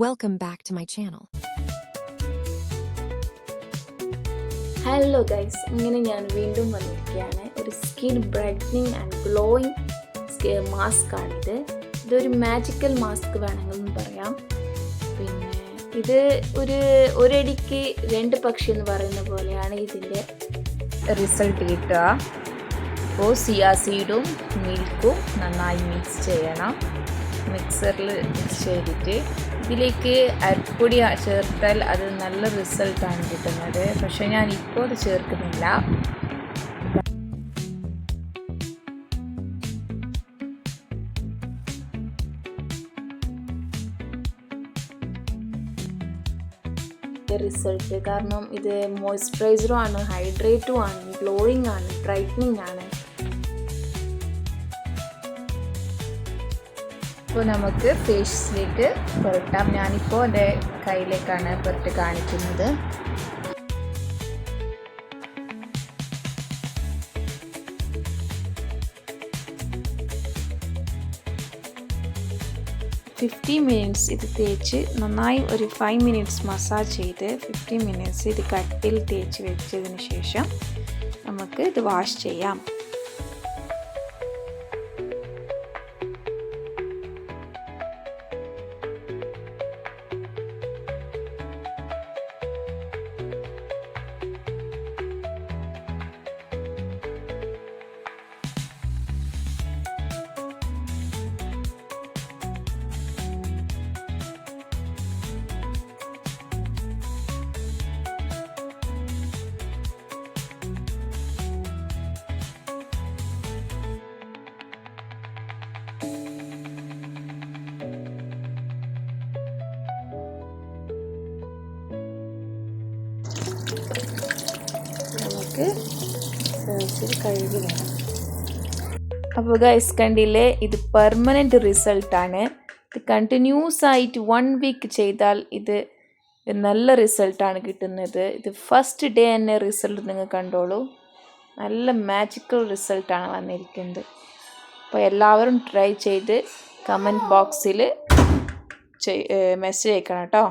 Welcome back to my channel. Hello guys, ഇങ്ങനെ ഞാൻ വീണ്ടും വന്നിരിക്കുകയാണ്. ഒരു skin brightening and glowing mask ആണിത്. ഇതൊരു മാജിക്കൽ മാസ്ക് വേണമെന്ന് പറയാം. പിന്നെ ഇത് ഒരടിക്ക് രണ്ട് പക്ഷി എന്ന് പറയുന്ന പോലെയാണ് ഇതിൻ്റെ റിസൾട്ട് കിട്ടുക. അപ്പോൾ സിയാ സീഡും മിൽക്കും നന്നായി മിക്സ് ചെയ്യണം. മിക്സറിൽ മിക്സ് ചെയ്തിട്ട് ഇതിലേക്ക് അരിപ്പൊടി ചേർത്താൽ അത് നല്ല റിസൾട്ടാണ് കിട്ടുന്നത്. പക്ഷേ ഞാൻ ഇപ്പോൾ അത് ചേർക്കുന്നില്ല. റിസൾട്ട് കാരണം ഇത് മോയ്സ്ചറൈസറും ആണ്, ഹൈഡ്രേറ്റും ആണ്, ഗ്ലോയിങ് ആണ്, ബ്രൈറ്റനിങ് ആണ്. ഇപ്പോൾ നമുക്ക് ഫേസിലേക്ക് പുരട്ടാം. ഞാനിപ്പോൾ എൻ്റെ കയ്യിലേക്കാണ് പുരട്ട് കാണിക്കുന്നത്. മിനിറ്റ്സ് ഇത് തേച്ച് നന്നായി ഒരു 5 മിനിറ്റ്സ് മസാജ് ചെയ്ത് 15 മിനിറ്റ്സ് ഇത് കട്ടിൽ തേച്ച് വെച്ചതിന് ശേഷം നമുക്ക് ഇത് വാഷ് ചെയ്യാം. നമുക്ക് കഴുകി വേണം. അപ്പോൾ ഗൈസ് കണ്ടില്ലേ, ഇത് പെർമനൻറ്റ് റിസൾട്ടാണ്. ഇത് കണ്ടിന്യൂസ് ആയിട്ട് 1 വീക്ക് ചെയ്താൽ ഇത് നല്ല റിസൾട്ടാണ് കിട്ടുന്നത്. ഇത് ഫസ്റ്റ് ഡേ തന്നെ റിസൾട്ട് നിങ്ങൾ കണ്ടോളൂ. നല്ല മാജിക്കൽ റിസൾട്ടാണ് വന്നിരിക്കുന്നത്. അപ്പോൾ എല്ലാവരും ട്രൈ ചെയ്ത് കമൻറ്റ് ബോക്സിൽ മെസ്സേജ് അയക്കണം കേട്ടോ.